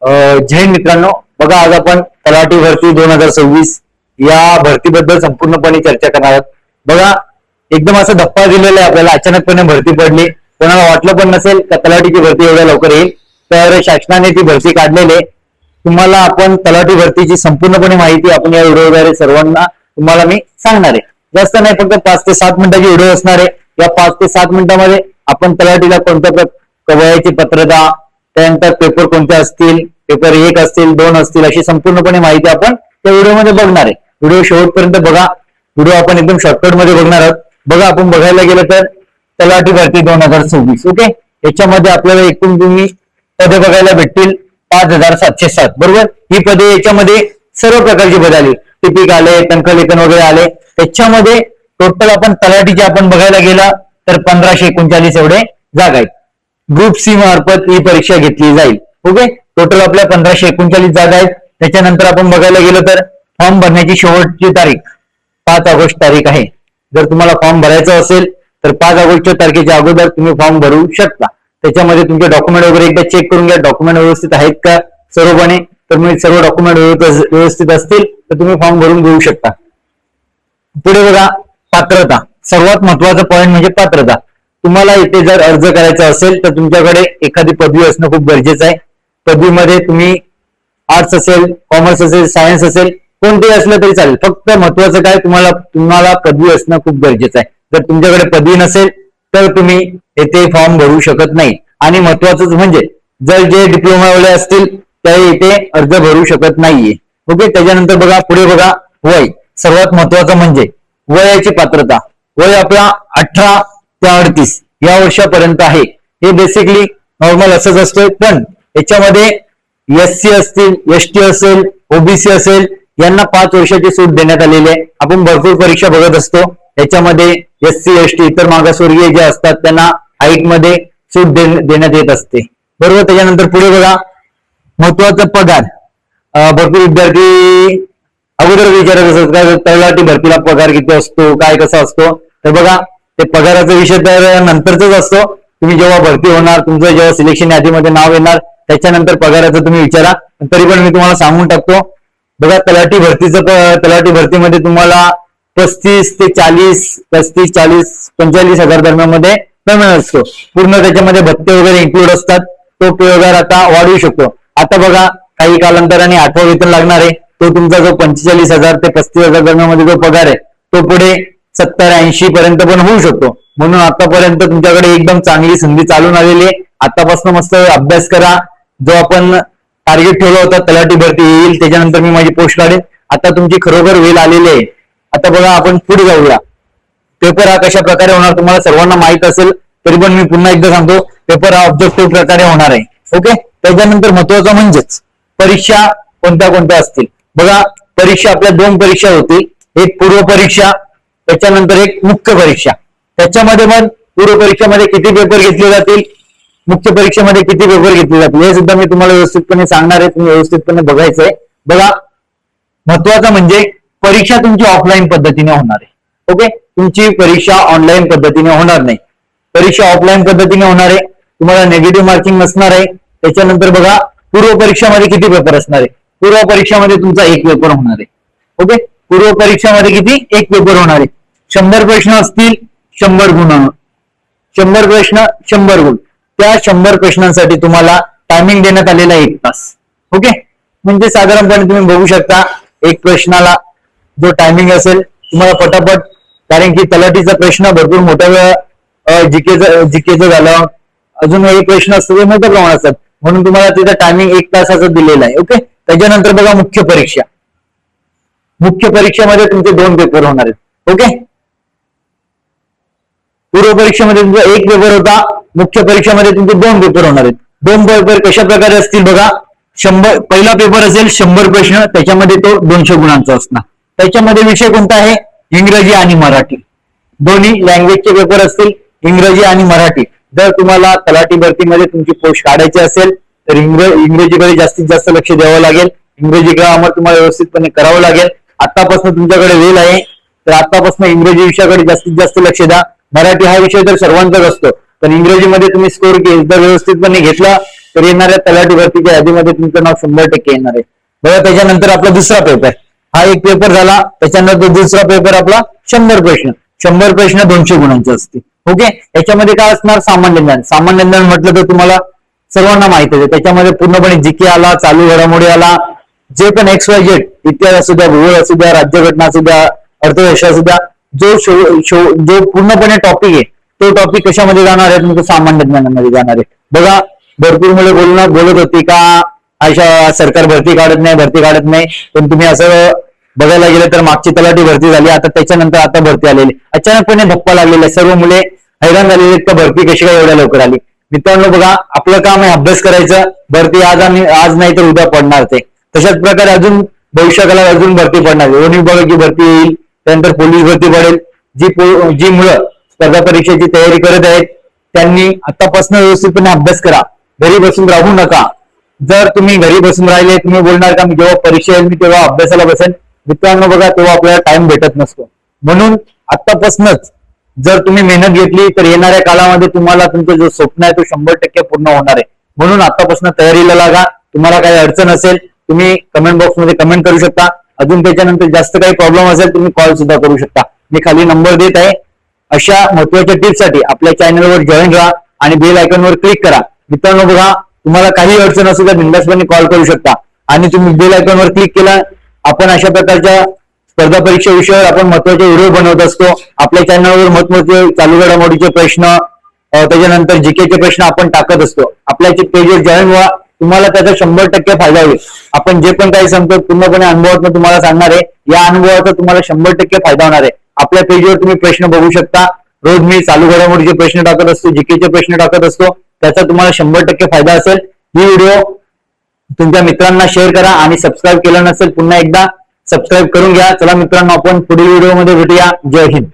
जय मित्रांनो, बघा आज आपण तलाठी भरती 2026 या भरतीबद्दल संपूर्णपणे चर्चा करणार आहोत. बघा एकदम असं धप्पा दिलेला आहे आपल्याला, अचानकपणे भरती पडली. कोणाला वाटलं पण नसेल का तलाठीची भरती एवढ्या लवकर येईल. तर शासनाने ती भरती काढलेली आहे. तुम्हाला आपण तलाठी भरतीची संपूर्णपणे माहिती आपण या व्हिडिओद्वारे सर्वांना तुम्हाला मी सांगणार आहे. जास्त नाही, फक्त 5 ते 7 मिनिटाची व्हिडिओ असणार आहे. या 5 ते 7 मिनिटांमध्ये आपण तलाठीला कोणत्या वयाची पात्रता, त्यानंतर पेपर कोणते असतील, पेपर 1 असतील, 2 असतील, अशी संपूर्णपणे माहिती आपण त्या व्हिडिओमध्ये बघणार आहे. व्हिडिओ शेवटपर्यंत बघा. व्हिडिओ आपण एकदम शॉर्टकट मध्ये बघणार आहोत. बघा आपण बघायला गेलं तर तलाठी भरती 2026 ओके. याच्यामध्ये आपल्याला एकूण तुम्ही पदे बघायला भेटतील 5707 बरोबर. ही पदे याच्यामध्ये सर्व प्रकारची पदे आली, टिपिक आले, टंकलेखन वगैरे आले. त्याच्यामध्ये टोटल आपण तलाठीचे आपण बघायला गेला तर 1539 एवढे जागा आहेत. ग्रुप सी मार्फत ही परीक्षा घेतली जाईल ओके. टोटल आपल्या 1539 जागा आहेत. त्याच्यानंतर आपण बघायला गेलो तर फॉर्म भरण्याची शेवटची तारीख 5 ऑगस्ट तारीख आहे. जर तुम्हाला फॉर्म भरायचा असेल तर 5 ऑगस्टच्या तारखेच्या अगोदर तुम्ही फॉर्म भरू शकता. त्याच्यामध्ये तुमचे डॉक्युमेंट वगैरे एकदा चेक करून घ्या, डॉक्युमेंट व्यवस्थित आहेत का सर्वपणे. तर मग सर्व डॉक्युमेंट व्यवस्थित असतील तर तुम्ही फॉर्म भरून घेऊ शकता. पुढे बघा पात्रता. सर्वात महत्वाचा पॉईंट म्हणजे पात्रता. तुम्हाला इथे जर अर्ज करायचा असेल तर तुमच्याकडे एखादी पदवी असणं खूप गरजेचं आहे. पदवीमध्ये तुम्ही आर्ट्स असेल, कॉमर्स असेल, सायन्स असेल, कोणतेही असलं तरी चालेल. फक्त महत्वाचं काय, तुम्हाला पदवी असणं खूप गरजेचं आहे. जर तुमच्याकडे पदवी नसेल तर तुम्ही येथे फॉर्म भरू शकत नाही. आणि महत्वाचं म्हणजे जर जे डिप्लोमावाले असतील ते इथे अर्ज भरू शकत नाहीये ओके. त्याच्यानंतर बघा पुढे बघा वय. सर्वात महत्वाचं म्हणजे वयाची पात्रता. वय आपला 18 ते 38 या वर्षापर्यंत आहे. हे बेसिकली नॉर्मल असंच असतं, पण याच्यामध्ये SC असतील, ST असेल, OBC असेल, यांना 5 वर्षाची सूट देण्यात आलेली आहे. आपण भरपूर परीक्षा बघत असतो. याच्यामध्ये SC, ST इतर मागासवर्गीय जे असतात त्यांना हाईट मध्ये सूट देण्यात येत असते बरोबर. त्याच्यानंतर पुढे बघा महत्वाचा पगार. भरपूर विद्यार्थी अगोदर विचारत असतात तलाठी भरतीला पगार किती असतो, काय कसा असतो. तर बघा ते पगाराचा विषय तर नंतरच असतो. तुम्ही जेव्हा भरती होणार, तुमचं जेव्हा सिलेक्शन यादीमध्ये नाव येणार त्याच्यानंतर पगाराचं तुम्ही विचारा. तरी पण मी तुम्हाला सांगून टाकतो. बघा तलाठी भरतीमध्ये तुम्हाला 35 ते 40, 35, 40, 45 हजार दरम्यान मध्ये पेमेंट असतो. पूर्ण त्याच्यामध्ये भत्ते वगैरे इन्क्लूड असतात. तो पगार आता वाढवू शकतो. आता बघा काही कालांतराने 8वं वेतन लागणार आहे. तो तुमचा जो 45,000 ते 35,000 दरम्यान मध्ये जो पगार आहे तो पुढे 70-80 पर्यंत पण होऊ शकतो. म्हणून आतापर्यंत तुमच्याकडे एकदम चांगली संधी चालून आलेली आहे. आतापासून मस्त अभ्यास करा. जो आपण टार्गेट ठेवला होता तलाठी भरती येईल, त्याच्यानंतर मी माझी पोस्ट काढेन, आता तुमची खरोखर वेळ आलेली आहे. आता बघा आपण पुढे जाऊया. पेपर हा कशा प्रकारे होणार तुम्हाला सर्वांना माहित असेल, तरी पण मी पुन्हा एकदा सांगतो. पेपर हा ऑब्जेक्टिव्ह प्रकारे होणार आहे ओके. त्याच्यानंतर महत्वाचं म्हणजेच परीक्षा कोणत्या कोणत्या असतील. बघा परीक्षा आपल्या 2 परीक्षा होतील. एक पूर्व परीक्षा, त्याच्यानंतर एक मुख्य परीक्षा. त्याच्यामध्ये मग पूर्व परीक्षेमध्ये किती पेपर घेतले जातील, मुख्य परीक्षेमध्ये किती पेपर घेतले जातील हे सुद्धा मी तुम्हाला व्यवस्थितपणे सांगणार आहे. तुम्ही व्यवस्थितपणे बघायचंय. बघा महत्वाचं म्हणजे परीक्षा तुमची ऑफलाईन पद्धतीने होणार आहे ओके. तुमची परीक्षा ऑनलाईन पद्धतीने होणार नाही. परीक्षा ऑफलाईन पद्धतीने होणार आहे. तुम्हाला निगेटिव्ह मार्किंग नसणार आहे. त्याच्यानंतर बघा पूर्व परीक्षामध्ये किती पेपर असणार आहे. पूर्व परीक्षामध्ये तुमचा 1 पेपर होणार आहे ओके. पूर्व परीक्षामध्ये किती 1 पेपर होणार आहे. 100 प्रश्न असतील, 100 गुण, 100 प्रश्न 100 गुण. त्या 100 प्रश्नांसाठी तुम्हाला टायमिंग देण्यात आलेला 1 तास ओके. म्हणजे साधारणपणे तुम्ही बघू शकता एक प्रश्नाला जो टायमिंग असेल तुम्हाला पटापट, कारण की तलाठीचा प्रश्न भरपूर मोठ्या वेळा जीकेचं झालं, अजून एक प्रश्न असतो ते मोठ्या प्रमाणात असतात. म्हणून तुम्हाला तिथं टायमिंग 1 तासाचं दिलेलं आहे ओके. त्याच्यानंतर बघा मुख्य परीक्षा. मुख्य परीक्षेमध्ये तुमचे 2 पेपर होणार आहेत ओके. पूर्व परीक्षेमध्ये तुमचा 1 पेपर होता, मुख्य परीक्षेमध्ये तुमचे 2 पेपर होणार आहेत. 2 पेपर कशा प्रकारे असतील बघा. 100 पहिला पेपर असेल 100 प्रश्न, त्याच्यामध्ये तो 200 गुणांचा असणार. त्याच्यामध्ये विषय कोणता आहे, इंग्रजी आणि मराठी. दोन्ही लँग्वेजचे पेपर असतील, इंग्रजी आणि मराठी. जर तुम्हाला तलाठी भरतीमध्ये तुमची पोस्ट काढायची असेल तर इंग्रजीकडे जास्तीत जास्त लक्ष द्यावं लागेल. इंग्रजी ग्रामर तुम्हाला व्यवस्थितपणे करावं लागेल. आतापासून तुमच्याकडे वेळ आहे तर आतापासून इंग्रजी विषयाकडे जास्तीत जास्त लक्ष द्या. मराठी हा विषय तर सर्वांचाच असतो, पण इंग्रजीमध्ये तुम्ही स्कोर जर व्यवस्थितपणे घेतला तर येणाऱ्या तलाठी भरतीच्या यादीमध्ये तुमचं नाव 100% येणार आहे. बघा त्याच्यानंतर आपला दुसरा पेपर, हा एक पेपर झाला. त्याच्यानंतर दुसरा पेपर आपला 100 प्रश्न, 100 प्रश्न 200 गुणांचे असतील. ओके, याच्यामध्ये काय असणार, सामान्य ज्ञान. सामान्य ज्ञान म्हटलं तर तुम्हाला सर्वांना माहिती आहे, त्याच्यामध्ये पूर्णपणे जीके आला, चालू घडामोडी आला, जे पण XYZ, इतिहास असू द्या, भूगोल असू द्या, राज्यघटना असू द्या, अर्थशास्त्र असू द्या, जो पूर्णपणे टॉपिक आहे तो टॉपिक कशामध्ये जाणार आहे, तुमचं सामान्य ज्ञानामध्ये जाणार आहे. बघा भरपूर मुले बोलत होती का अशा सरकार भरती काढत नाही, पण तुम्ही असं बघायला गेलं तर मागची तलाठी भरती झाली, आता त्याच्यानंतर आता भरती आलेली, अचानकपणे धप्पा लागलेला आहे. सर्व मुले हैराण झालेले का भरती कशी काय एवढ्या लवकर आली. मित्रांनो बघा, आपलं काम आहे अभ्यास करायचं. भरती आज नाही तर उद्या पडणार ते. तशाच प्रकारे अजून भविष्यकाळात अजून भरती पडणार, वन विभागाची भरती येईल, त्यानंतर पोलीस भरती पडेल. जी मुलं स्पर्धा परीक्षेची तयारी करत आहेत त्यांनी आतापासून व्यवस्थितपणे अभ्यास करा, घरी बसून राहू नका. जर तुम्ही घरी बसून राहिले, तुम्ही बोलणार का मी जेव्हा परीक्षा येईल मी तेव्हा अभ्यासाला बसेल. मित्रांनो बघा, तेव्हा आपल्याला टाइम भेटत नसतो. म्हणून आतापासूनच जर तुम्ही मेहनत घेतली तर येणाऱ्या काळामध्ये तुम्हाला तुमचं जो स्वप्न आहे तो 100% पूर्ण होणार आहे. म्हणून आतापासून तयारीला लागा. तुम्हाला काही अडचण असेल तुम्ही कमेंट बॉक्समध्ये कमेंट करू शकता. अजून त्याच्यानंतर जास्त काही प्रॉब्लेम असेल तुम्ही कॉल सुद्धा करू शकता. मी खाली नंबर देत आहे. अशा महत्वाच्या टिप्ससाठी आपल्या चॅनलवर जॉईन राहा आणि बेल आयकॉनवर क्लिक करा. मित्रांनो बघा, तुम्हाला काही अडचण असेल तर बिनधास्तपणे कॉल करू शकता आणि तुम्ही बेल आयकॉनवर क्लिक केला. आपण अशा प्रकारच्या स्पर्धा परीक्षा विषयावर आपण महत्वाचे व्हिडिओ बनवत असतो. आपल्या चॅनलवर महत्वाचे चालू घडामोडीचे प्रश्न, त्याच्यानंतर जीकेचे प्रश्न आपण टाकत असतो. आपल्या पेजवर जॉईन व्हा, तुम्हाला त्याचा 100% फायदा होईल. आपण जे पण काही सांगतो पूर्णपणे अनुभवातून तुम्हाला सांगणार आहे. या अनुभवाचा तुम्हाला 100% फायदा होणार आहे. आपल्या पेजवर तुम्ही प्रश्न बघू शकता. रोज मी चालू घडामोडीचे प्रश्न टाकत असतो, जीकेचे प्रश्न टाकत असतो. त्याचा तुम्हाला 100% फायदा असेल. ही व्हिडिओ तुमच्या मित्रांना शेअर करा आणि सबस्क्राईब केलं नसेल पुन्हा एकदा सबस्क्राईब करून घ्या. चला मित्रांनो, आपण पुढील व्हिडिओमध्ये भेटूया. जय हिंद.